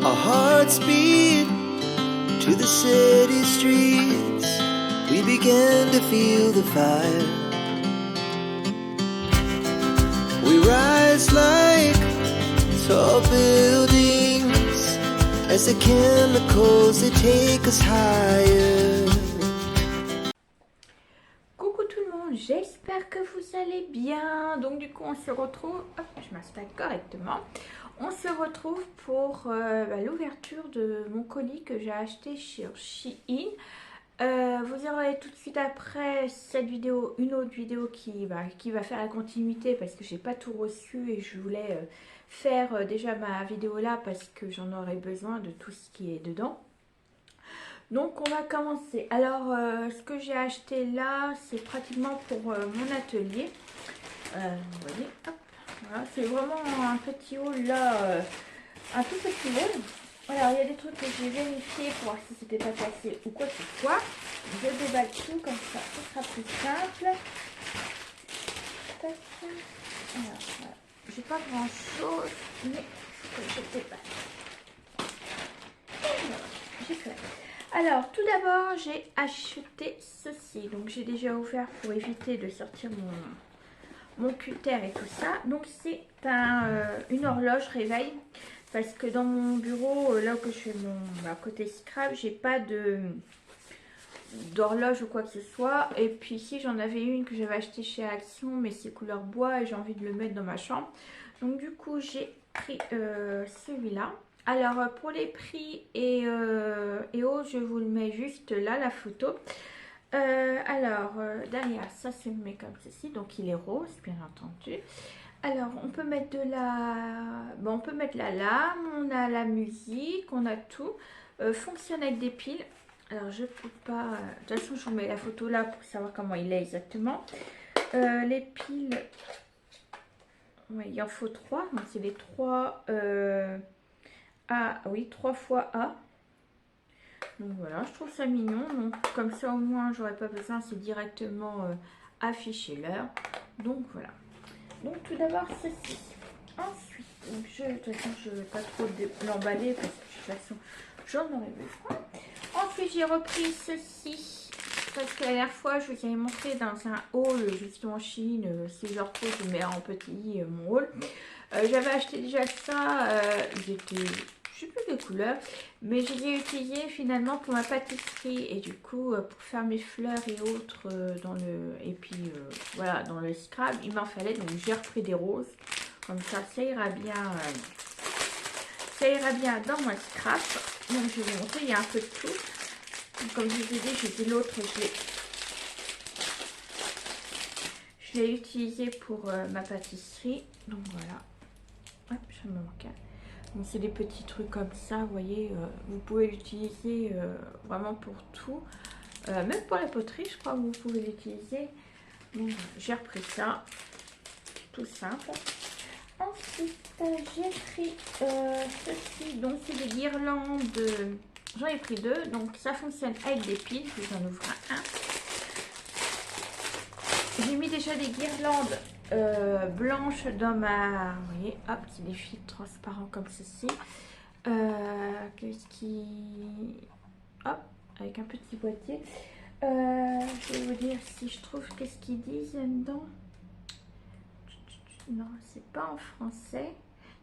Our hearts beat to the city streets. We began to feel the fire. We rise like tall buildings as the chemicals they take us higher. Coucou tout le monde, j'espère que vous allez bien. Donc du coup on se retrouve, hop, je m'installe correctement. On se retrouve pour l'ouverture de mon colis que j'ai acheté sur Shein. Vous aurez tout de suite après cette vidéo une autre vidéo qui va faire la continuité parce que j'ai pas tout reçu et je voulais faire déjà ma vidéo là parce que j'en aurai besoin de tout ce qui est dedans. Donc on va commencer. Alors ce que j'ai acheté là c'est pratiquement pour mon atelier. Vous voyez, hop, voilà, c'est vraiment un petit haul là, un tout petit haul. Alors il y a des trucs que j'ai vérifié pour voir si c'était pas cassé ou quoi que ce soit. Je déballe tout comme ça, ce sera plus simple. Tac. Alors voilà, j'ai pas grand chose, mais je déballe. J'ai fait. Alors tout d'abord j'ai acheté ceci, donc j'ai déjà ouvert pour éviter de sortir mon cutter et tout ça. Donc c'est une horloge réveil parce que dans mon bureau là où je fais mon côté scrap, j'ai pas d'horloge ou quoi que ce soit. Et puis ici j'en avais une que j'avais achetée chez Action, mais c'est couleur bois et j'ai envie de le mettre dans ma chambre. Donc du coup j'ai pris celui-là. Alors pour les prix et autres, je vous le mets juste là, la photo. Derrière, ça c'est met comme ceci, donc il est rose bien entendu. Alors on peut mettre on peut mettre la lame, on a la musique, on a tout. Fonctionne avec des piles. Alors je peux pas, de toute façon je vous mets la photo là pour savoir comment il est exactement. Les piles, ouais, il en faut 3, donc c'est les 3 A, oui, 3 fois A. Donc voilà, je trouve ça mignon. Donc comme ça au moins j'aurais pas besoin, c'est directement afficher l'heure. Donc voilà. Donc tout d'abord ceci. Ensuite, donc de toute façon je ne vais pas trop l'emballer parce que de toute façon j'en aurais besoin. Ensuite j'ai repris ceci parce que la dernière fois je vous avais montré dans un haul justement en Chine. Si je retrouve je mets en petit mon haul. J'avais acheté déjà ça, ils étaient, je sais plus quelle couleur, mais je les ai utilisés finalement pour ma pâtisserie et du coup pour faire mes fleurs et autres voilà, dans le scrap il m'en fallait, donc j'ai repris des roses comme ça ira bien dans mon scrap. Donc je vais vous montrer, il y a un peu de tout. Donc, comme je vous ai dit, j'ai dit l'autre, je l'ai utilisé pour ma pâtisserie, donc voilà. Hop, ça me manque un. Donc c'est des petits trucs comme ça, vous voyez, vous pouvez l'utiliser vraiment pour tout. Même pour la poterie, je crois que vous pouvez l'utiliser. Donc j'ai repris ça, tout simple. Ensuite, j'ai pris ceci, donc c'est des guirlandes. J'en ai pris 2, donc ça fonctionne avec des piles, je vous en ouvre un. J'ai mis déjà des guirlandes blanches dans ma... Vous voyez, hop, c'est des fils transparents comme ceci. Qu'est-ce qui... Hop, avec un petit boîtier. Je vais vous dire si je trouve qu'est-ce qu'ils disent dedans. Non, c'est pas en français.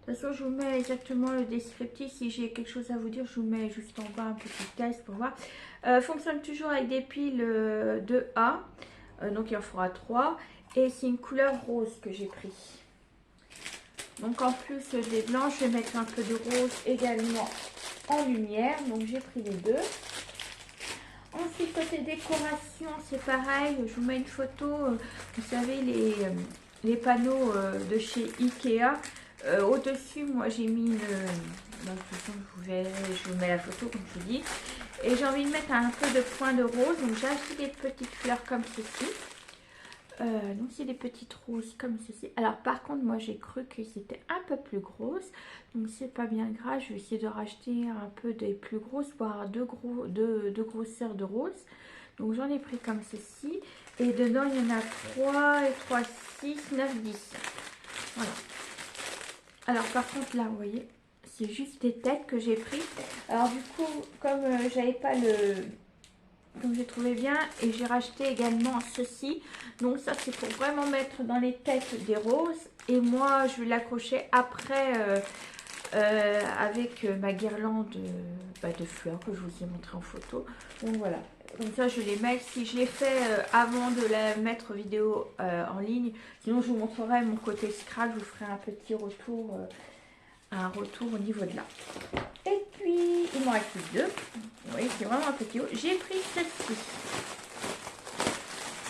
De toute façon, je vous mets exactement le descriptif. Si j'ai quelque chose à vous dire, je vous mets juste en bas un petit test pour voir. Fonctionne toujours avec des piles de A. Donc il en faudra 3. Et c'est une couleur rose que j'ai pris. Donc en plus des blancs, je vais mettre un peu de rose également en lumière. Donc j'ai pris les 2. Ensuite côté décoration, c'est pareil. Je vous mets une photo. Vous savez les panneaux de chez Ikea. Au-dessus, moi j'ai mis une... de toute façon, je vous mets la photo comme je vous dis. Et j'ai envie de mettre un peu de point de rose. Donc j'ai acheté des petites fleurs comme ceci. Donc c'est des petites roses comme ceci. Alors par contre moi j'ai cru que c'était un peu plus grosse. Donc c'est pas bien grave. Je vais essayer de racheter un peu des plus grosses pour avoir deux grosseurs de roses. Donc j'en ai pris comme ceci. Et dedans il y en a 3 et 3, 6, 9, 10. Voilà. Alors par contre là vous voyez c'est juste des têtes que j'ai pris. Alors du coup, comme j'avais pas le... Comme j'ai trouvé bien, et j'ai racheté également ceci. Donc ça c'est pour vraiment mettre dans les têtes des roses. Et moi je vais l'accrocher après avec ma guirlande de fleurs que je vous ai montré en photo. Donc voilà, comme ça je les mets. Si je l'ai fait avant de la mettre vidéo en ligne, sinon je vous montrerai mon côté scrap, je vous ferai un petit retour, au niveau de là. Et puis il m'en reste plus deux. Vous voyez, c'est vraiment un petit haut. J'ai pris celle-ci.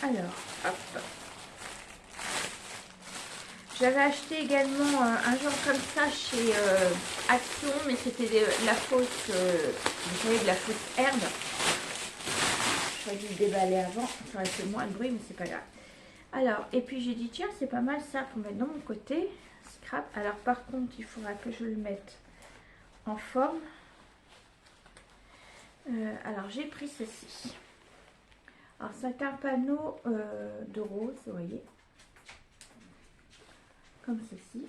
Alors, hop. J'avais acheté également un genre comme ça chez Action, mais c'était de la fausse, vous savez, de la fausse herbe. J'aurais dû le déballer avant, ça aurait fait moins de bruit, mais c'est pas grave. Alors, et puis j'ai dit, tiens, c'est pas mal ça pour mettre dans mon côté. Scrap. Alors par contre, il faudra que je le mette en forme. Alors j'ai pris ceci. Alors c'est un panneau de rose, vous voyez. Comme ceci.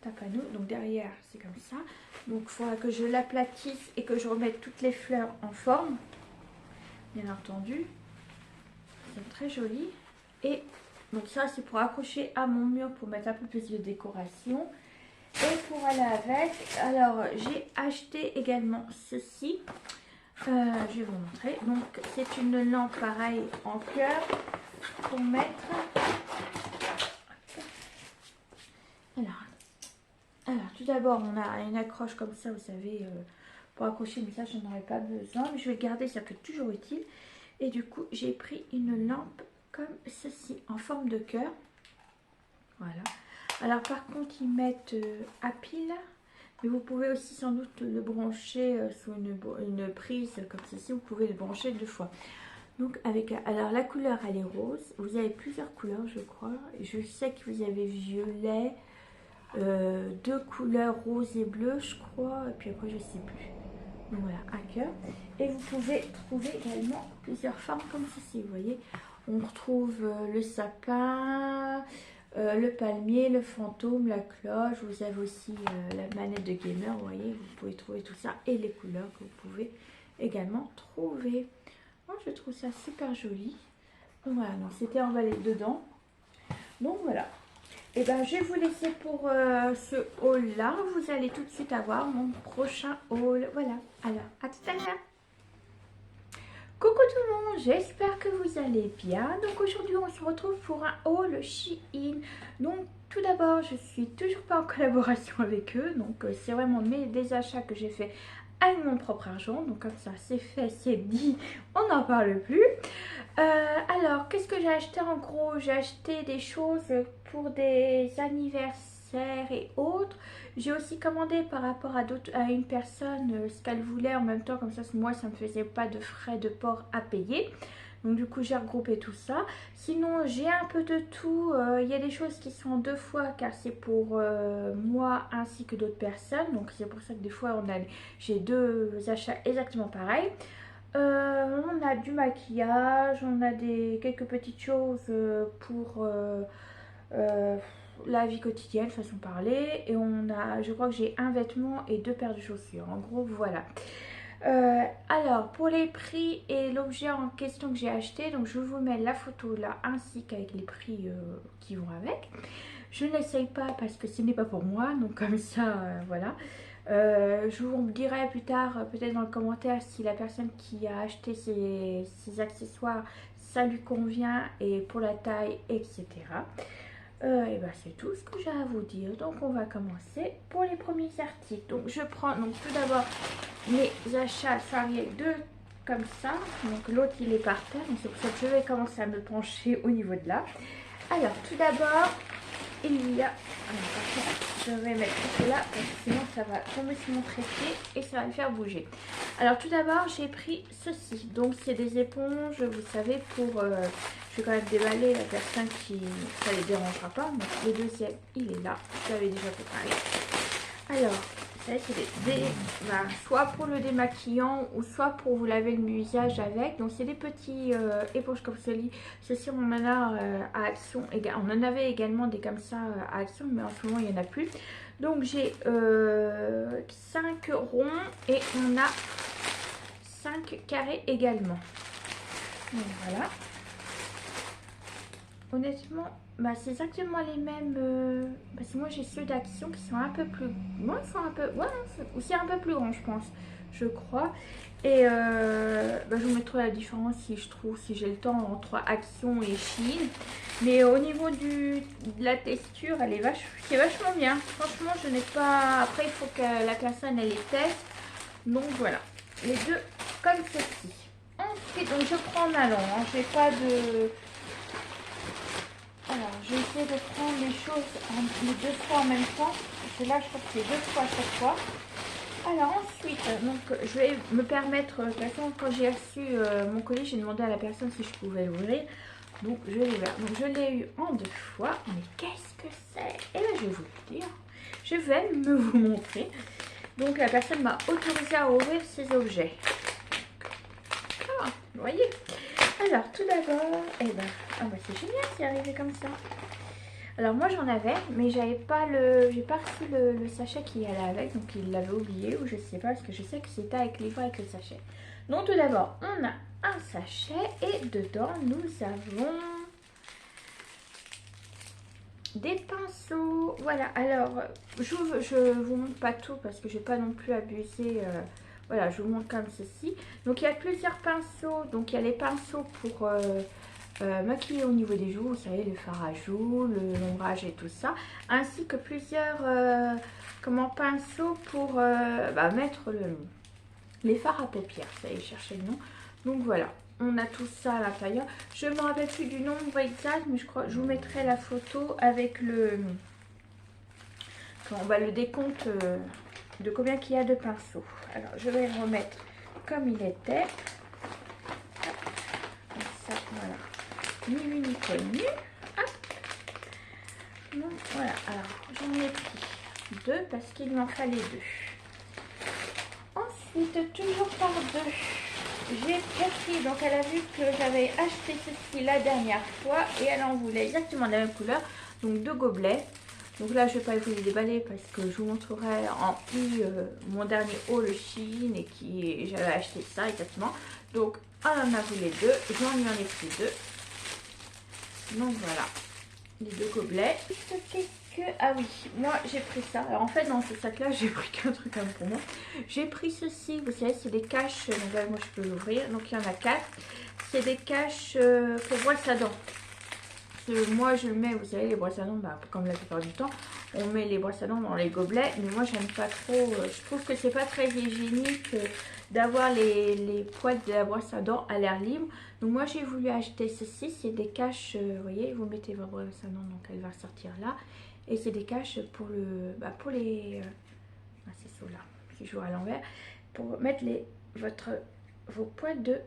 C'est un panneau, donc derrière c'est comme ça. Donc il faudra que je l'aplatisse et que je remette toutes les fleurs en forme. Bien entendu. C'est très joli. Et donc ça c'est pour accrocher à mon mur pour mettre un peu plus de décoration. Et pour aller avec, alors j'ai acheté également ceci. Je vais vous montrer. Donc c'est une lampe pareille en cœur pour mettre. Alors tout d'abord on a une accroche comme ça, vous savez, pour accrocher, mais ça je n'en aurais pas besoin, mais je vais le garder, ça peut être toujours utile. Et du coup j'ai pris une lampe comme ceci en forme de cœur. Voilà. Alors par contre ils mettent à pile, mais vous pouvez aussi sans doute le brancher sous une prise comme ceci, vous pouvez le brancher deux fois. Donc avec, alors la couleur elle est rose, vous avez plusieurs couleurs je crois, je sais que vous avez violet, deux couleurs rose et bleu je crois, et puis après je sais plus. Donc voilà, un cœur. Et vous pouvez trouver également plusieurs formes comme ceci, vous voyez. On retrouve le sapin, le palmier, le fantôme, la cloche. Vous avez aussi la manette de gamer, vous voyez. Vous pouvez trouver tout ça et les couleurs que vous pouvez également trouver. Moi, je trouve ça super joli. Donc voilà, c'était emballé dedans. Donc voilà. Et ben je vais vous laisser pour ce haul là. Vous allez tout de suite avoir mon prochain haul. Voilà. Alors, à tout à l'heure. Coucou tout le monde, j'espère que vous allez bien. Donc aujourd'hui on se retrouve pour un haul Shein. Donc tout d'abord je suis toujours pas en collaboration avec eux. Donc c'est vraiment des achats que j'ai fait avec mon propre argent. Donc comme ça c'est fait, c'est dit, on n'en parle plus. Alors qu'est-ce que j'ai acheté en gros? J'ai acheté des choses pour des anniversaires et autres. J'ai aussi commandé par rapport à une personne ce qu'elle voulait en même temps, comme ça moi ça me faisait pas de frais de port à payer. Donc du coup j'ai regroupé tout ça. Sinon j'ai un peu de tout. Il y a des choses qui sont deux fois car c'est pour moi ainsi que d'autres personnes. Donc c'est pour ça que des fois j'ai deux achats exactement pareils. On a du maquillage, on a quelques petites choses pour la vie quotidienne, façon de parler. Et on a, je crois que j'ai un vêtement et deux paires de chaussures. En gros, voilà. Alors, pour les prix et l'objet en question que j'ai acheté, donc je vous mets la photo là, ainsi qu'avec les prix qui vont avec. Je n'essaye pas parce que ce n'est pas pour moi, donc comme ça, voilà. Je vous dirai plus tard, peut-être dans le commentaire, si la personne qui a acheté ces accessoires, ça lui convient et pour la taille, etc. Et ben c'est tout ce que j'ai à vous dire. Donc on va commencer pour les premiers articles. Donc je prends donc tout d'abord mes achats salariés deux comme ça. Donc l'autre il est par terre, donc c'est pour ça que je vais commencer à me pencher au niveau de là. Alors tout d'abord il y a, je vais mettre tout cela parce que sinon ça va tomber sur mon trépied et ça va me faire bouger. Alors tout d'abord j'ai pris ceci, donc c'est des éponges, vous savez, pour je vais quand même déballer la personne qui ça les dérangera pas. Donc le deuxième il est là, je l'avais déjà préparé. Alors c'est soit pour le démaquillant ou soit pour vous laver le visage avec. Donc c'est des petits éponges comme ceci on en a à Action. On en avait également des comme ça à Action, mais en ce moment il n'y en a plus. Donc j'ai 5 ronds et on a 5 carrés également. Donc voilà. Honnêtement, bah, c'est exactement les mêmes. Parce que moi j'ai ceux d'Action qui sont un peu plus. Moi, ils sont un peu. Ouais, aussi un peu plus grands, je pense. Je crois. Et bah, je vous mettrai la différence si je trouve, si j'ai le temps, entre Action et Shein. Mais au niveau de la texture, elle est c'est vachement bien. Franchement, je n'ai pas. Après, il faut que la personne elle les teste. Donc voilà. Les deux comme ceci. Ensuite, donc je prends en allant. Hein. J'ai pas de. Alors, je vais essayer de prendre les choses les 2 fois en même temps. Parce que là, je crois que c'est 2 fois à chaque fois. Alors ensuite, donc, je vais me permettre, de toute façon, quand j'ai reçu mon colis, j'ai demandé à la personne si je pouvais l'ouvrir. Donc, je l'ai ouvert. Donc, je l'ai eu en 2 fois. Mais qu'est-ce que c'est? Et là, je vais vous le dire. Je vais vous montrer. Donc, la personne m'a autorisé à ouvrir ces objets. Ah, vous voyez? Alors, tout d'abord, eh ben, ah bah c'est génial, c'est arrivé comme ça. Alors moi j'en avais, mais j'ai pas reçu le sachet qui allait avec, donc il l'avait oublié ou je sais pas, parce que je sais que c'était avec livre avec le sachet. Donc tout d'abord, on a un sachet et dedans nous avons des pinceaux. Voilà, alors je vous montre pas tout parce que je vais pas non plus abuser. Voilà, je vous montre comme ceci. Donc il y a plusieurs pinceaux. Donc il y a les pinceaux pour maquiller au niveau des joues, vous savez, le fard à joues, l'ombrage et tout ça. Ainsi que plusieurs pinceaux pour mettre les fards à paupières. Ça y est, chercher le nom. Donc voilà, on a tout ça à l'intérieur. Je ne me rappelle plus du nombre exact, mais je crois je vous mettrai la photo avec le décompte de combien qu'il y a de pinceaux. Alors je vais le remettre comme il était. Comme ça, voilà. Ni vu ni connu. Donc voilà, alors j'en ai pris 2 parce qu'il m'en fallait 2. Ensuite, toujours par 2, j'ai pris, donc elle a vu que j'avais acheté ceci la dernière fois et elle en voulait exactement de la même couleur, donc 2 gobelets. Donc là je ne vais pas vous les déballer parce que je vous montrerai en mon dernier haul Shein et j'avais acheté ça exactement. Donc elle en a voulu 2, j'en ai pris 2. Donc voilà, les 2 gobelets. Ah oui, moi j'ai pris ça. Alors en fait dans ce sac là j'ai pris qu'un truc comme pour moi. J'ai pris ceci, vous savez c'est des caches, donc là moi je peux l'ouvrir. Donc il y en a 4. C'est des caches pour brosse à dents. Moi je le mets, vous savez les brosses à dents, comme la plupart du temps, on met les brosses à dents dans les gobelets. Mais moi j'aime pas trop, je trouve que c'est pas très hygiénique d'avoir les poils de la brosse à dents à l'air libre. Donc moi j'ai voulu acheter ceci, c'est des caches, vous voyez, vous mettez votre brosse à dents, donc elle va sortir là. Et c'est des caches pour pour les, c'est ceux là, si je vois à l'envers, pour mettre vos poils de,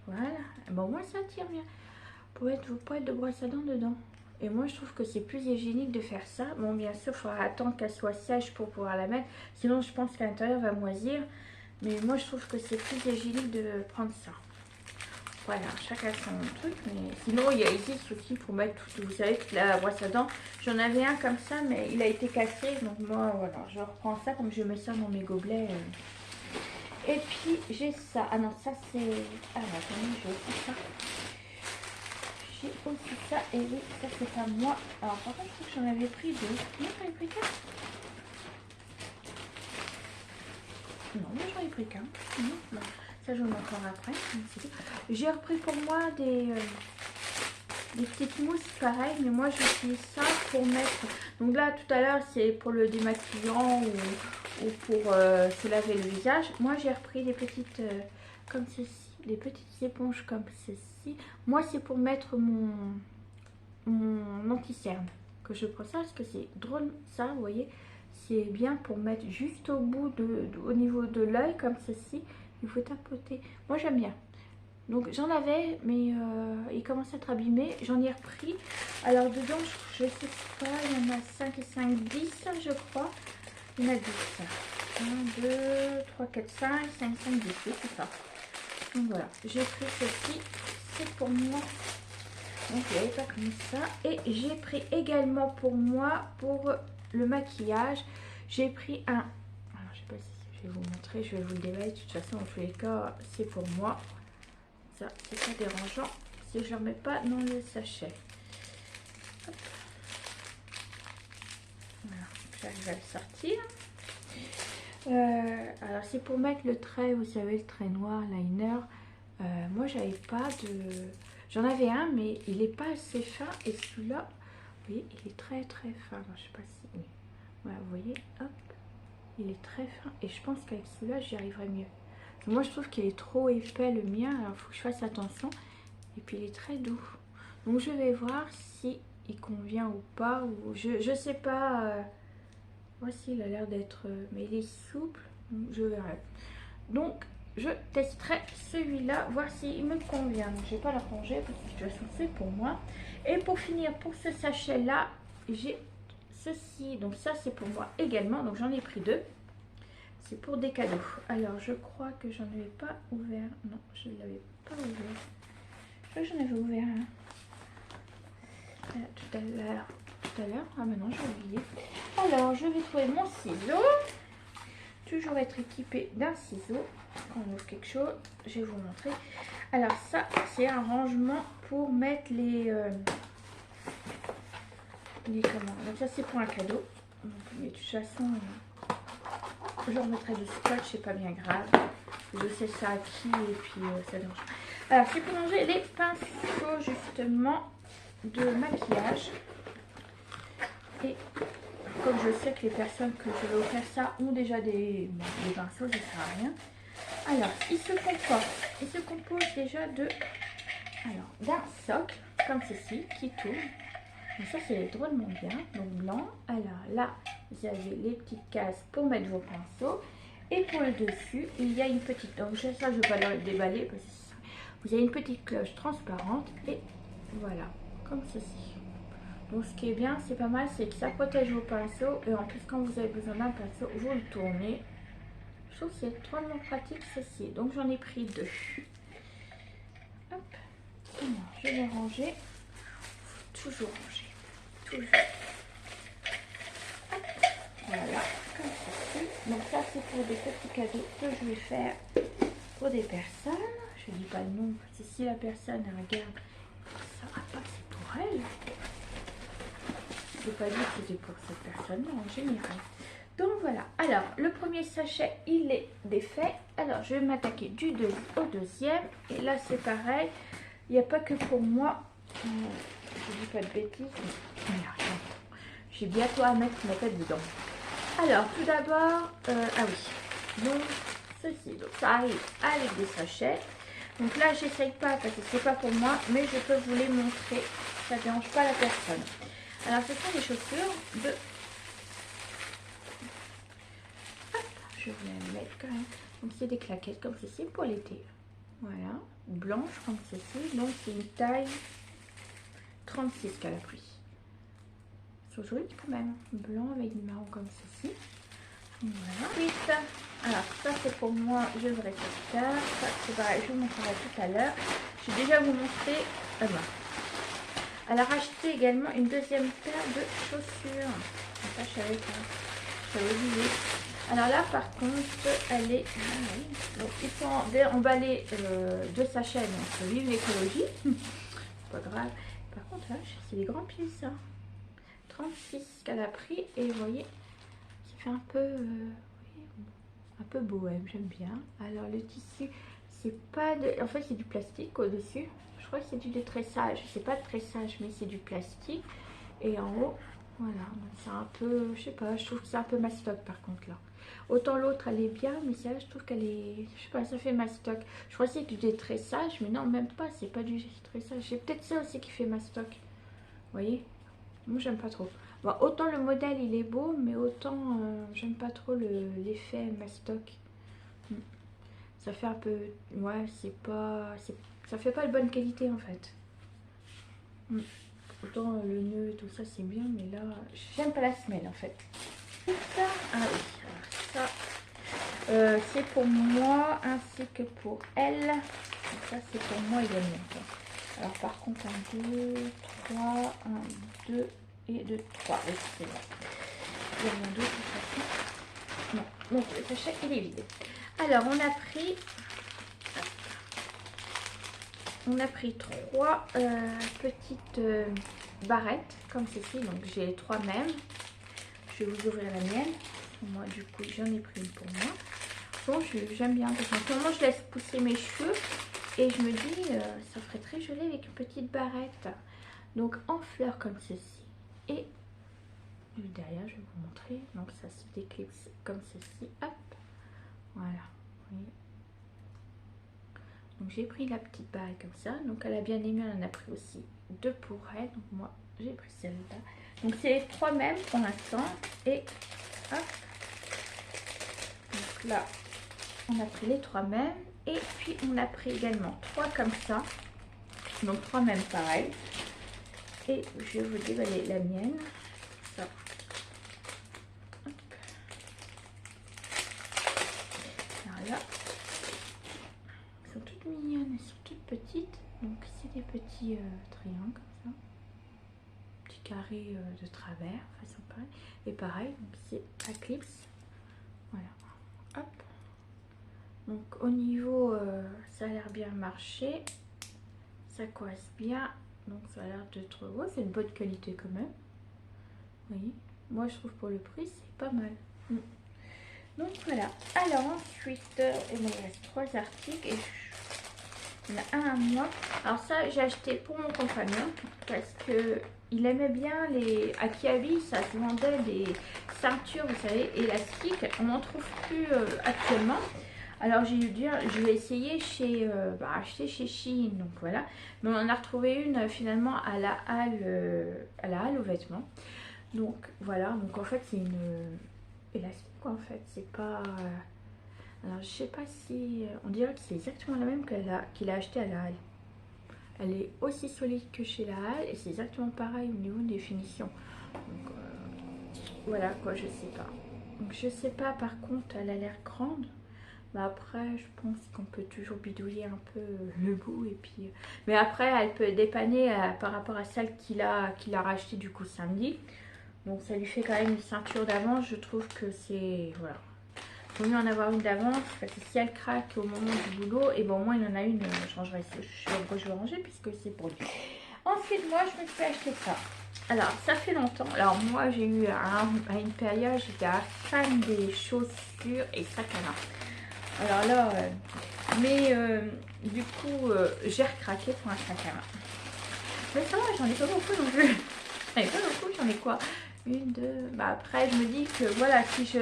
voilà, bon moi ça tire bien, pour mettre vos poils de brosse à dents dedans. Et moi je trouve que c'est plus hygiénique de faire ça. Bon bien sûr il faudra attendre qu'elle soit sèche pour pouvoir la mettre, sinon je pense qu'à l'intérieur va moisir. Mais moi je trouve que c'est plus hygiénique de prendre ça. Voilà, chacun son truc, mais sinon il y a ici aussi pour mettre tout, vous savez, toute la brosse à dents. J'en avais un comme ça, mais il a été cassé, donc moi voilà, je reprends ça comme je mets ça dans mes gobelets. Et puis j'ai ça, ah non ça c'est, ah non, attendez, j'ai aussi ça. J'ai aussi ça, et oui, ça c'est pas moi. Alors par contre je trouve que j'en avais pris 2. Non, j'en ai pris 4. Non, mais j'en ai pris qu'un. Non. Ça je vous montre encore après. J'ai repris pour moi des petites mousses pareil, mais moi j'utilise ça pour mettre. Donc là tout à l'heure c'est pour le démaquillant ou pour se laver le visage. Moi j'ai repris des petites comme ceci, des petites éponges comme ceci. Moi c'est pour mettre mon anti-cerne que je prends ça parce que c'est drôle ça, vous voyez. C'est bien pour mettre juste au bout au niveau de l'œil comme ceci. Il faut tapoter. Moi j'aime bien. Donc j'en avais, mais il commence à être abîmé. J'en ai repris. Alors dedans, je sais pas, il y en a 5 et 5, 10 je crois. Il y en a 10. 1, 2, 3, 4, 5, 5, 5, 10. C'est ça. Donc voilà, j'ai pris ceci. C'est pour moi. Donc il n'y avait pas comme ça. Et j'ai pris également pour moi, pour le maquillage, j'ai pris un... Alors, je sais pas si je vais vous montrer, je vais vous le déballer. De toute façon, en tous les cas, c'est pour moi. Ça, c'est pas dérangeant si je ne le remets pas dans le sachet. Hop. Voilà, j'arrive à le sortir. Alors, c'est pour mettre le trait, vous savez, le trait noir, liner. Moi, j'avais pas de... J'en avais un, mais il n'est pas assez fin. Et celui-là, vous voyez, il est très très fin. Alors, je sais pas si... Oui. Voilà, vous voyez, hop. Il est très fin. Et je pense qu'avec celui-là, j'y arriverai mieux. Moi, je trouve qu'il est trop épais, le mien. Alors, il faut que je fasse attention. Et puis, il est très doux. Donc, je vais voir si il convient ou pas. Ou... Je sais pas. Voici, il a l'air d'être... mais il est souple. Donc, je verrai. Donc, je testerai celui-là, voir s'il me convient. Donc, je vais pas le ranger parce que de toute façon, c'est pour moi. Et pour finir, pour ce sachet-là, j'ai ceci. Donc, ça, c'est pour moi également. Donc, j'en ai pris 2. C'est pour des cadeaux. Alors, je crois que j'en avais pas ouvert. Non, je ne l'avais pas ouvert. Je crois que j'en avais ouvert un. Voilà, tout à l'heure. Ah, maintenant, j'ai oublié. Alors, je vais trouver mon ciseau. Toujours être équipé d'un ciseau. Quand on ouvre quelque chose, je vais vous montrer. Alors, ça, c'est un rangement pour mettre les comment. Donc, ça, c'est pour un cadeau. Donc, mais de toute façon... je remettrai du scotch, c'est pas bien grave. Je sais ça à qui et puis ça dérange. Alors, c'est pour ranger les pinceaux justement de maquillage. Et comme je sais que les personnes que je vais offrir ça ont déjà des pinceaux, ça sert à rien. Alors, il se compose déjà de d'un socle comme ceci qui tourne. Donc ça, c'est drôlement bien. Donc blanc. Alors là, vous avez les petites cases pour mettre vos pinceaux. Et pour le dessus, il y a une petite... Donc ça, je ne vais pas le déballer parce que vous avez une petite cloche transparente. Et voilà, comme ceci. Donc ce qui est bien, c'est pas mal, c'est que ça protège vos pinceaux. Et en plus, quand vous avez besoin d'un pinceau, vous le tournez. Je trouve que c'est drôlement pratique ceci. Donc j'en ai pris 2. Hop. Alors, je vais ranger. Toujours ranger. Toujours. Hop. Voilà, comme ceci. Donc ça, c'est pour des petits cadeaux que je vais faire pour des personnes. Je ne dis pas le nom, parce que si la personne regarde, ça ne saura pas que c'est pour elle. Je n'ai pas dit que c'était pour cette personne-là en général. Donc voilà. Alors, le premier sachet, il est défait. Alors, je vais m'attaquer au deuxième. Et là, c'est pareil. Il n'y a pas que pour moi. Je dis pas de bêtises. J'ai bientôt à mettre ma tête dedans. Alors, tout d'abord, ah oui, donc ceci, donc ça arrive avec des sachets. Donc là, j'essaye pas parce que c'est pas pour moi, mais je peux vous les montrer. Ça ne dérange pas la personne. Alors, ce sont des chaussures de... Hop, je vais les mettre quand même. Donc, c'est des claquettes comme ceci pour l'été. Voilà, blanche comme ceci. Donc, c'est une taille 36 qu'elle a pris. Joli quand même, blanc avec du marron comme ceci. Voilà. Ensuite, alors ça c'est pour moi, je verrai plus tard. Ça c'est pareil, je vous montrerai tout à l'heure. Je vais déjà vous montrer. Elle a racheté également une deuxième paire de chaussures. Ça je savais pas, j'avais oublié. Alors là par contre, elle est. Donc ils sont emballés 2 sachets, donc vive l'écologie. Pas grave. Par contre là, c'est des grands pieds ça. 36 qu'elle a pris et vous voyez ça fait un peu bohème, j'aime bien. Alors le tissu c'est pas de, en fait c'est du plastique au dessus, je crois que c'est du détressage, c'est pas de tressage mais c'est du plastique et en haut voilà, donc c'est un peu, je sais pas, je trouve que c'est un peu mastoc par contre là. Autant l'autre elle est bien mais celle-là je trouve qu'elle est, je sais pas, ça fait mastoc. Je crois que c'est du détressage mais non même pas, c'est pas du détressage, c'est peut-être ça aussi qui fait mastoc, vous voyez. Moi j'aime pas trop. Bon, autant le modèle il est beau, mais autant j'aime pas trop l'effet mastoc. Ça fait un peu... Ouais, c'est pas... Ça fait pas de bonne qualité en fait. Autant le nœud et tout ça c'est bien, mais là j'aime pas la semelle en fait. Ça, ah oui, alors ça c'est pour moi ainsi que pour elle. Donc ça c'est pour moi également. Alors par contre 1, 2, 3, 1, 2 et 2, 3. Oui, c'est bon. Il y a rien d'autre de toute façon. Non, donc le sachet il est vide. Alors on a pris trois petites barrettes comme ceci. Donc j'ai les trois mêmes. Je vais vous ouvrir la mienne. Moi du coup j'en ai pris une pour moi. Bon, j'aime bien parce qu'en ce moment je laisse pousser mes cheveux et je me dis ça ferait très joli avec une petite barrette. Donc en fleurs comme ceci. Et derrière je vais vous montrer. Donc ça se déclipse comme ceci. Hop. Voilà. Vous voyez. Donc j'ai pris la petite barrette comme ça. Donc elle a bien aimé, elle en a pris aussi deux pour elle. Donc moi j'ai pris celle-là. Donc c'est les trois mêmes pour l'instant. Et hop. Donc là on a pris les trois mêmes. Et puis on a pris également trois comme ça. Donc trois mêmes pareil. Et je vais vous déballer la mienne. Ça. Hop. Alors là. Elles sont toutes mignonnes, elles sont toutes petites. Donc c'est des petits triangles comme ça. Petits carrés de travers, façon pareil. Et pareil, donc c'est la clips. Voilà. Hop. Donc au niveau, ça a l'air bien marché. Ça coince bien. Donc ça a l'air d'être beau. C'est une bonne qualité quand même. Vous voyez. Moi je trouve pour le prix c'est pas mal. Donc voilà. Alors ensuite, il me reste trois articles. Et il y en a un à moi. Alors ça j'ai acheté pour mon compagnon. Parce que il aimait bien les... À Kiabi ça se vendait des ceintures, vous savez, élastiques. On n'en trouve plus actuellement. Alors j'ai dû dire, je vais essayer chez, acheter chez Shein, donc voilà. Mais on en a retrouvé une finalement à la halle aux vêtements. Donc voilà, donc en fait c'est une élastique quoi, en fait, c'est pas... alors je sais pas si... on dirait que c'est exactement la même qu'il a acheté à la halle. Elle est aussi solide que chez la halle et c'est exactement pareil au niveau des finitions. Donc voilà quoi, je sais pas. Donc je sais pas, par contre elle a l'air grande. Bah après je pense qu'on peut toujours bidouiller un peu le bout et puis mais après elle peut dépanner par rapport à celle qu'il a racheté du coup samedi, donc ça lui fait quand même une ceinture d'avance. Je trouve que c'est voilà, faut mieux en avoir une d'avance parce que si elle craque au moment du boulot, et bon au moins il en a une, je rangerai, je sais pas pourquoi je vais ranger puisque c'est pour lui. Ensuite moi je me suis acheté ça. Alors ça fait longtemps, alors moi j'ai eu à une période j'étais un fan des chaussures et sacs à main. Alors là, du coup, j'ai recraqué pour un sac à main. Mais ça va, j'en ai pas beaucoup non plus. J'en ai pas beaucoup, j'en ai quoi? Une, deux... Bah après, je me dis que voilà, si je...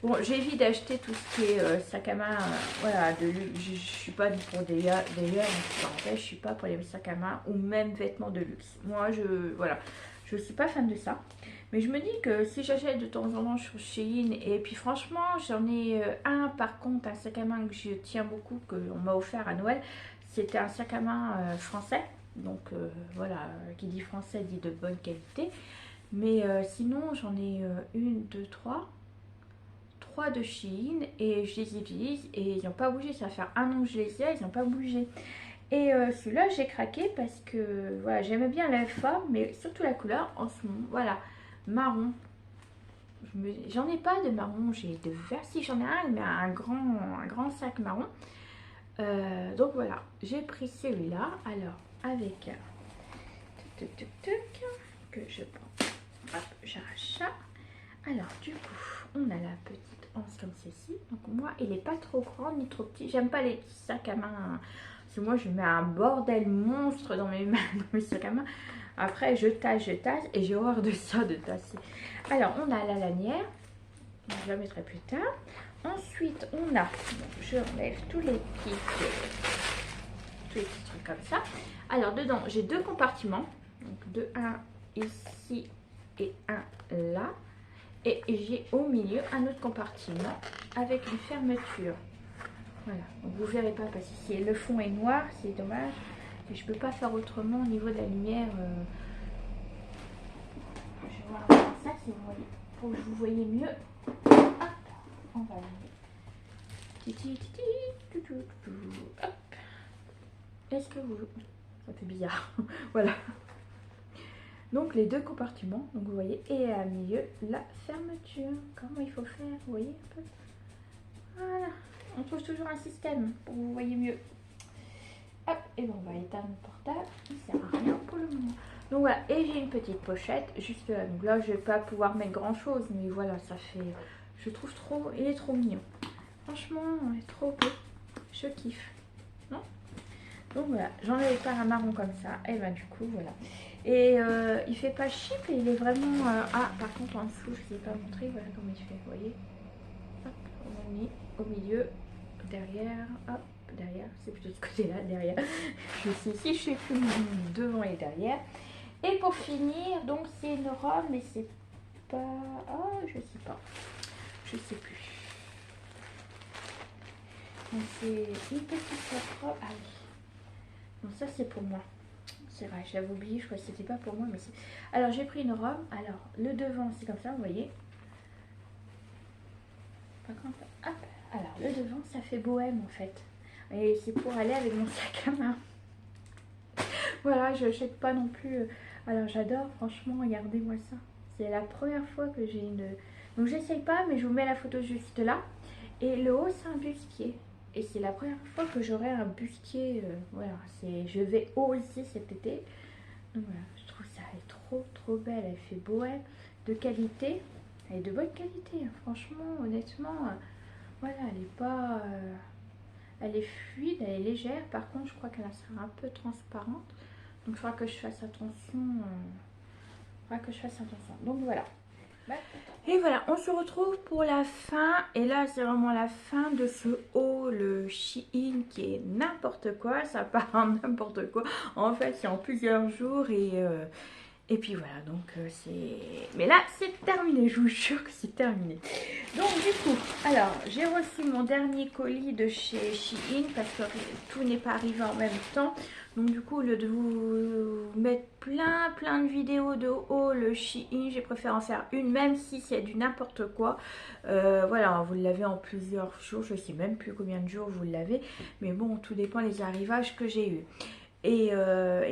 Bon, j'évite d'acheter tout ce qui est sac à main, voilà, de luxe. Je suis pas pour des yens, je suis pas pour les sacs à main ou même vêtements de luxe. Moi, voilà, je suis pas fan de ça. Mais je me dis que si j'achète de temps en temps sur Shein, et puis franchement j'en ai un par contre, un sac à main que je tiens beaucoup, qu'on m'a offert à Noël. C'était un sac à main français, donc voilà, qui dit français dit de bonne qualité. Mais sinon j'en ai une, deux, trois de Shein et je les utilise et ils n'ont pas bougé. Ça va faire un an que je les ai, ils n'ont pas bougé. Et celui-là j'ai craqué parce que voilà, j'aimais bien la forme mais surtout la couleur en ce moment, voilà. Marron, j'en ai pas de marron, j'ai de vert, si j'en ai un, mais un grand sac marron. Donc voilà, j'ai pris celui-là. Alors avec que je prends, hop, j'arrache ça. Alors du coup on a la petite anse comme ceci. Donc moi il est pas trop grand ni trop petit, j'aime pas les petits sacs à main parce que moi je mets un bordel monstre dans mes mains, dans mes sacs à main. Après je tasse et j'ai horreur de ça, de tasser. Alors on a la lanière, je la mettrai plus tard. Ensuite on a, donc je enlève tous les petits trucs comme ça. Alors dedans j'ai deux compartiments, donc un ici et un là. Et j'ai au milieu un autre compartiment avec une fermeture. Voilà, donc vous verrez pas parce que si le fond est noir, c'est dommage. Et je peux pas faire autrement au niveau de la lumière. Je vais voir ça si vous voyez, pour que vous voyez mieux. Hop, on va hop. Est-ce que vous... Ça fait bizarre. Voilà. Donc les deux compartiments, donc vous voyez, et à milieu la fermeture. Comment il faut faire, vous voyez un peu. Voilà, on trouve toujours un système pour que vous voyez mieux. Hop, et bon, on va éteindre le portable, il ne sert à rien pour le moment. Donc voilà, et j'ai une petite pochette juste là. Donc là, je vais pas pouvoir mettre grand chose, mais voilà, ça fait. Je trouve trop, il est trop mignon. Franchement, il est trop beau. Je kiffe. Non? Donc voilà, j'en avais pas un marron comme ça. Et ben du coup, voilà. Et il fait pas cheap et il est vraiment. Ah, par contre, en dessous, je ne vous ai pas montré. Voilà comment il fait, vous voyez. Hop, on a mis au milieu, derrière, hop, derrière. C'est plutôt de ce côté-là, derrière. Je suis ici, je suis plus devant et derrière. Et pour finir, donc c'est une robe, mais c'est pas. Oh, je sais pas. Je sais plus. Donc c'est une petite robe. Ah oui. Donc ça c'est pour moi. C'est vrai, j'avais oublié, je crois que c'était pas pour moi, mais c'est. Alors j'ai pris une robe. Alors le devant c'est comme ça, vous voyez. Par contre, hop. Alors le devant ça fait bohème en fait. Et c'est pour aller avec mon sac à main. Voilà, je jette pas non plus. Alors j'adore, franchement, regardez-moi ça. C'est la première fois que j'ai une. Donc j'essaye pas, mais je vous mets la photo juste là. Et le haut c'est un bustier. Et c'est la première fois que j'aurai un bustier. Voilà, je vais oser cet été. Donc voilà, je trouve ça elle est trop belle. Elle fait bohème, de qualité. Elle est de bonne qualité, hein. Franchement, honnêtement. Voilà, elle est pas. Elle est fluide, elle est légère. Par contre, je crois qu'elle sera un peu transparente. Donc il faudra que je fasse attention. Donc voilà. Et voilà, on se retrouve pour la fin. Et là, c'est vraiment la fin de ce haul Shein qui est n'importe quoi. Ça part en n'importe quoi. En fait, c'est en plusieurs jours et puis voilà, donc c'est... Mais là, c'est terminé, je vous jure que c'est terminé. Donc du coup, alors, j'ai reçu mon dernier colis de chez Shein parce que tout n'est pas arrivé en même temps. Donc du coup, au lieu de vous mettre plein de vidéos de haul Shein, j'ai préféré en faire une, même si c'est du n'importe quoi. Voilà, vous l'avez en plusieurs jours, je ne sais même plus combien de jours vous l'avez. Mais bon, tout dépend des arrivages que j'ai eu. Et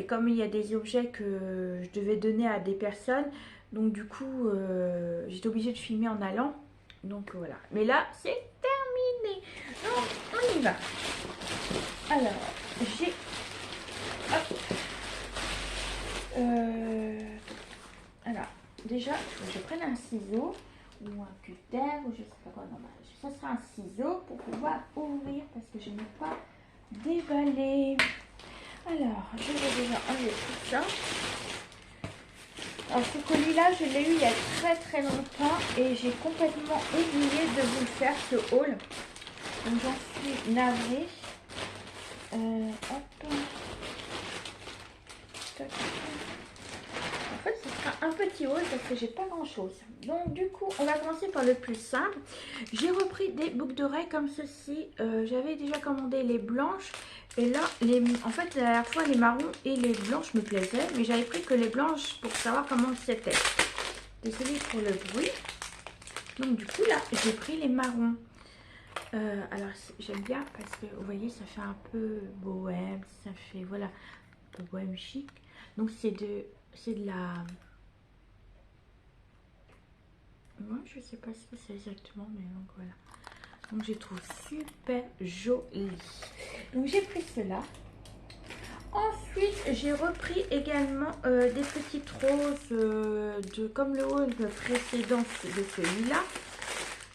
comme il y a des objets que je devais donner à des personnes, donc du coup j'étais obligée de filmer en allant. Donc voilà. Mais là c'est terminé. Donc on y va. Alors j'ai. Hop. Alors déjà je prenne un ciseau ou un cutter ou je sais pas quoi. Non, ça sera un ciseau pour pouvoir ouvrir parce que je n'ai pas déballé. Alors, je vais déjà enlever tout ça. Alors, ce colis-là, je l'ai eu il y a très longtemps et j'ai complètement oublié de vous le faire, ce haul. Donc, j'en suis navrée. Hop. En fait, ce sera un petit haul parce que j'ai pas grand-chose. Donc, du coup, on va commencer par le plus simple. J'ai repris des boucles d'oreilles comme ceci. J'avais déjà commandé les blanches. Et là, en fait, la dernière fois, les marrons et les blanches me plaisaient. Mais j'avais pris que les blanches pour savoir comment c'était. Désolée pour le bruit. Donc, du coup, là, j'ai pris les marrons. Alors, j'aime bien parce que, vous voyez, ça fait un peu bohème. Ça fait, voilà, un peu bohème chic. Donc, c'est de la... Moi, je sais pas ce que c'est exactement, mais donc, voilà. Donc je trouve super joli. Donc j'ai pris cela. Ensuite j'ai repris également des petites roses comme le haul précédent de celui-là.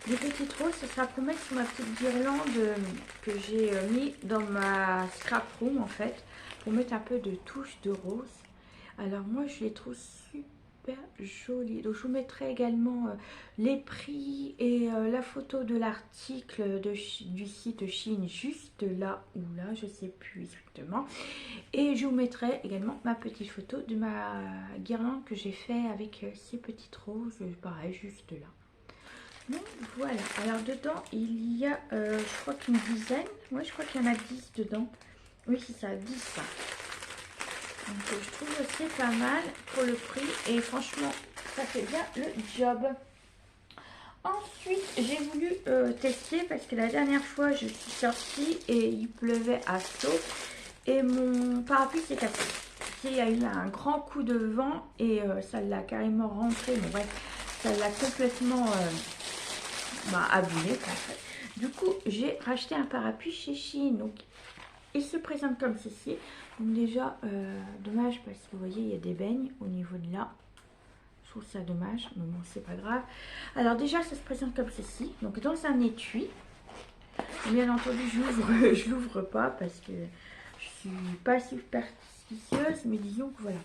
Des petites roses, ce sera pour mettre sur ma petite guirlande que j'ai mis dans ma scrap room en fait. Pour mettre un peu de touche de rose. Alors moi je les trouve super joli. Donc je vous mettrai également les prix et la photo de l'article du site Shein juste là ou là, je sais plus exactement. Et je vous mettrai également ma petite photo de ma guirlande que j'ai fait avec ces petites roses, pareil juste là. Donc voilà, alors dedans il y a je crois qu'une dizaine, ouais je crois qu'il y en a 10 dedans. Oui c'est ça, 10 ça. Donc je trouve que c'est pas mal pour le prix et franchement ça fait bien le job. Ensuite j'ai voulu tester parce que la dernière fois je suis sortie et il pleuvait à chaud et mon parapluie s'est cassé. il y a eu un grand coup de vent et ça l'a carrément rentré. Bon, bref, ça l'a complètement abîmé. En fait. Du coup, j'ai racheté un parapluie chez Shein. Donc, il se présente comme ceci. Donc déjà, dommage parce que vous voyez, il y a des beignes au niveau de là. Je trouve ça dommage, mais bon, c'est pas grave. Alors déjà, ça se présente comme ceci. Donc dans un étui. Bien entendu, je l'ouvre pas parce que je suis pas superstitieuse, mais disons que voilà.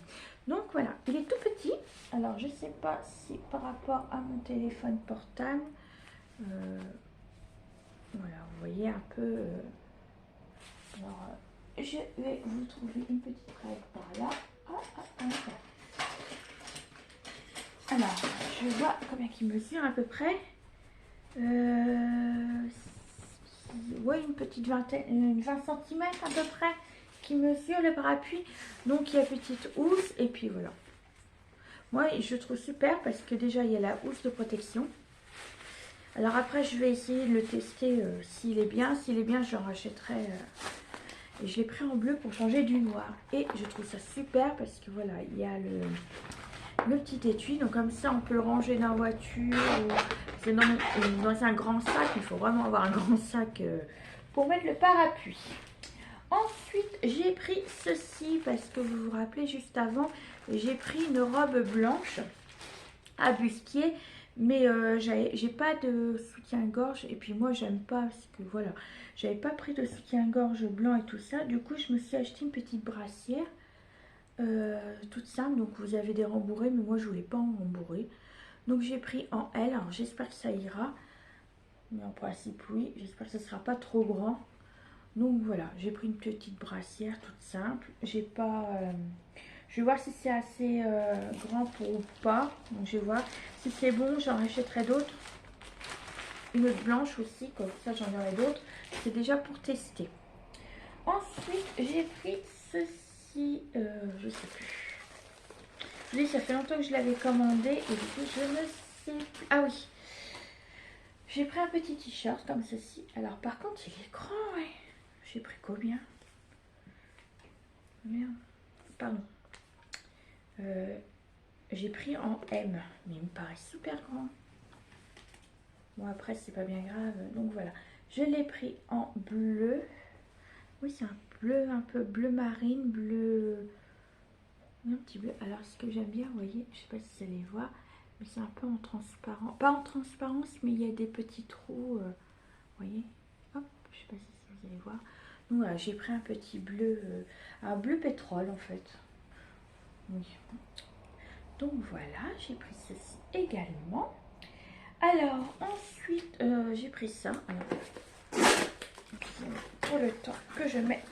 Donc voilà, il est tout petit. Alors je sais pas si par rapport à mon téléphone portable, voilà, vous voyez un peu. Alors, je vais vous trouver une petite règle par là. Alors, je vois combien il mesure à peu près. Ouais, une petite vingtaine, 20 cm à peu près qui mesure le parapluie. Donc il y a petite housse et puis voilà. Moi je trouve super parce que déjà il y a la housse de protection. Alors après je vais essayer de le tester s'il est bien. S'il est bien, j'en rachèterai. Et je l'ai pris en bleu pour changer du noir. Et je trouve ça super parce que voilà, il y a le petit étui. Donc comme ça on peut le ranger dans la voiture. C'est dans un grand sac. Il faut vraiment avoir un grand sac pour mettre le parapluie. Ensuite j'ai pris ceci parce que vous vous rappelez juste avant, j'ai pris une robe blanche à bustier. Mais j'ai pas de soutien-gorge. Et puis moi j'aime pas parce que voilà, j'avais pas pris de soutien-gorge blanc et tout ça. Du coup je me suis acheté une petite brassière toute simple. Donc vous avez des rembourrés, mais moi je voulais pas en rembourrer. Donc j'ai pris en L. Alors j'espère que ça ira. Mais en principe oui, j'espère que ça sera pas trop grand. Donc voilà, j'ai pris une petite brassière toute simple. J'ai pas... je vais voir si c'est assez grand pour ou pas. Donc je vais voir. Si c'est bon, j'en rachèterai d'autres. Une autre blanche aussi, comme ça j'en aurai d'autres. C'est déjà pour tester. Ensuite, j'ai pris ceci. Je sais plus. Je dis, ça fait longtemps que je l'avais commandé. Et du coup, je ne sais plus. Ah oui. J'ai pris un petit t-shirt comme ceci. Alors par contre, il est grand, ouais. J'ai pris combien? Merde. Pardon. J'ai pris en M. Mais il me paraît super grand. Bon, après, c'est pas bien grave. Donc voilà. Je l'ai pris en bleu. Oui, c'est un bleu, un peu bleu marine, bleu... Un petit bleu. Alors, ce que j'aime bien, vous voyez, je sais pas si vous allez voir, mais c'est un peu en transparent. Pas en transparence, mais il y a des petits trous. Vous voyez? Hop, je sais pas si vous allez voir. Donc voilà, j'ai pris un petit bleu, un bleu pétrole en fait. Oui. Donc voilà, j'ai pris ceci également. Alors, ensuite, j'ai pris ça. Alors, pour le temps que je mets.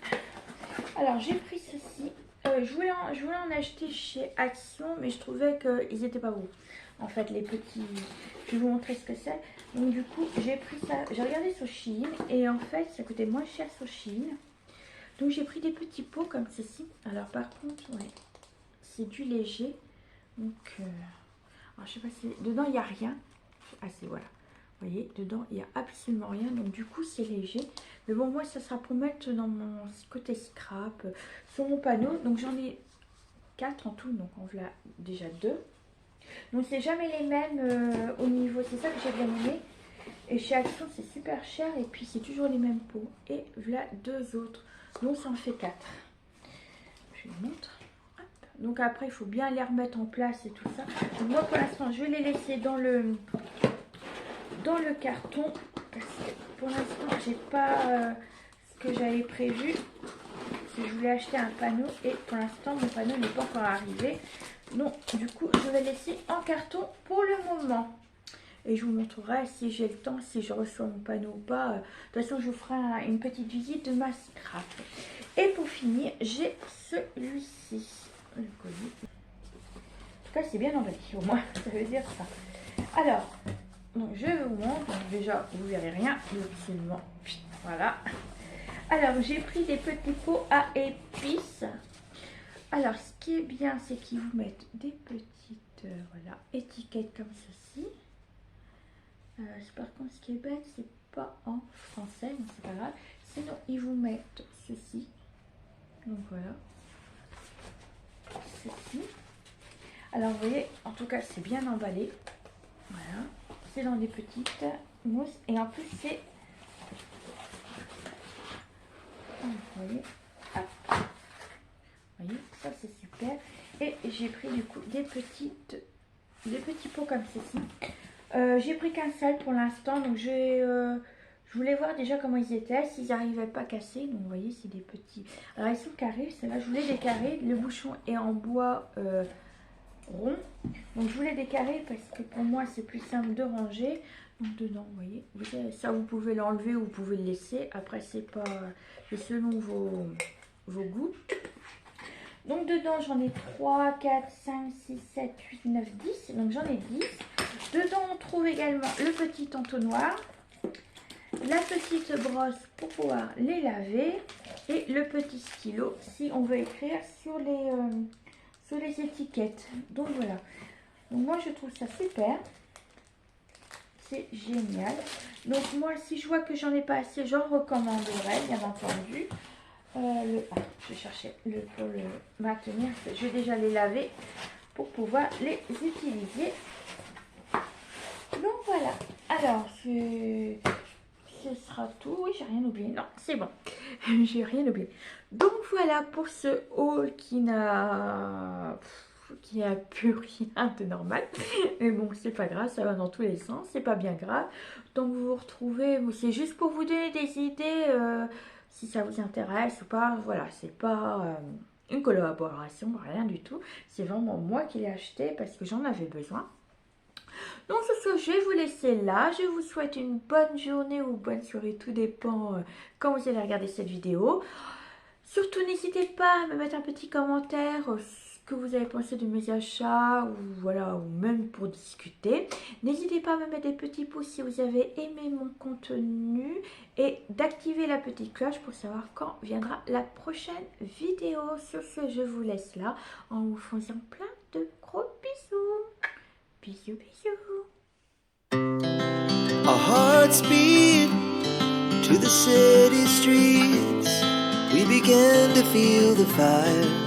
Alors, j'ai pris ceci. Je voulais en acheter chez Action, mais je trouvais qu'ils n'étaient pas beaux. En fait, les petits... Je vais vous montrer ce que c'est. Donc, du coup, j'ai pris ça. J'ai regardé sur Shein. Et en fait, ça coûtait moins cher sur Shein. Donc, j'ai pris des petits pots comme ceci. Alors, par contre, ouais, c'est du léger. Donc, alors, je sais pas si... Dedans, il n'y a rien. Ah, c'est voilà. Vous voyez, dedans, il n'y a absolument rien. Donc, du coup, c'est léger. Mais bon, moi, ça sera pour mettre dans mon côté scrap, sur mon panneau. Donc, j'en ai 4 en tout. Donc, on voilà déjà 2. Donc, c'est jamais les mêmes au niveau. C'est ça que j'ai bien aimé. Et chez Action, c'est super cher. Et puis, c'est toujours les mêmes pots. Et voilà 2 autres. Donc, ça en fait 4. Je vous montre. Hop. Donc, après, il faut bien les remettre en place et tout ça. Donc, moi, pour l'instant, je vais les laisser dans le carton. Parce que pour l'instant, j'ai pas ce que j'avais prévu. Je voulais acheter un panneau. Et pour l'instant, mon panneau n'est pas encore arrivé. Donc, du coup, je vais laisser en carton pour le moment. Et je vous montrerai si j'ai le temps, si je reçois mon panneau ou pas. De toute façon, je vous ferai une petite visite de ma scrap. Et pour finir, j'ai celui-ci. Le colis. En tout cas, c'est bien emballé. Au moins, ça veut dire ça. Alors, donc je vous montre. Donc, déjà, vous verrez rien. Absolument. Voilà. Alors, j'ai pris des petits pots à épices. Alors, ce qui est bien, c'est qu'ils vous mettent des petites voilà, étiquettes comme ceci. Par contre, ce qui est bête, c'est pas en français, mais c'est pas grave. Sinon, ils vous mettent ceci. Donc voilà. Alors vous voyez, en tout cas c'est bien emballé. Voilà, c'est dans des petites mousses et en plus c'est, vous voyez, vous voyez, ça c'est super. Et j'ai pris du coup des petits pots comme ceci. J'ai pris qu'un seul pour l'instant, donc je voulais voir déjà comment ils étaient, s'ils n'arrivaient pas cassés. Donc vous voyez, c'est des petits. Alors ils sont carrés, ceux-là je voulais des carrés. Le bouchon est en bois rond, donc je voulais des carrés parce que pour moi c'est plus simple de ranger. Donc dedans, vous voyez, ça vous pouvez l'enlever ou vous pouvez le laisser. Après c'est selon vos goûts. Donc dedans j'en ai 3, 4, 5, 6, 7, 8, 9, 10. Donc j'en ai 10. Dedans on trouve également le petit entonnoir, la petite brosse pour pouvoir les laver et le petit stylo si on veut écrire sur les étiquettes. Donc voilà. Donc moi je trouve ça super. C'est génial. Donc moi si je vois que j'en ai pas assez, j'en recommanderais bien entendu. Je vais chercher pour le maintenir. Je vais déjà les laver pour pouvoir les utiliser. Donc voilà. Alors, ce sera tout. Oui, j'ai rien oublié. Non, c'est bon. J'ai rien oublié. Donc voilà pour ce haul qui n'a plus rien de normal. Mais bon, c'est pas grave, ça va dans tous les sens. C'est pas bien grave. Donc vous vous retrouvez. C'est juste pour vous donner des idées. Si ça vous intéresse ou pas, voilà, c'est pas une collaboration, rien du tout. C'est vraiment moi qui l'ai acheté parce que j'en avais besoin. Donc ce soir, je vais vous laisser là. Je vous souhaite une bonne journée ou bonne soirée, tout dépend quand vous allez regarder cette vidéo. Surtout, n'hésitez pas à me mettre un petit commentaire ce que vous avez pensé de mes achats ou voilà, ou même pour discuter. N'hésitez pas à me mettre des petits pouces si vous avez aimé mon contenu et d'activer la petite cloche pour savoir quand viendra la prochaine vidéo. Sur ce, je vous laisse là en vous faisant plein de gros bisous. Bisous, bisous. Our hearts beat to the city streets. We began to feel the fire.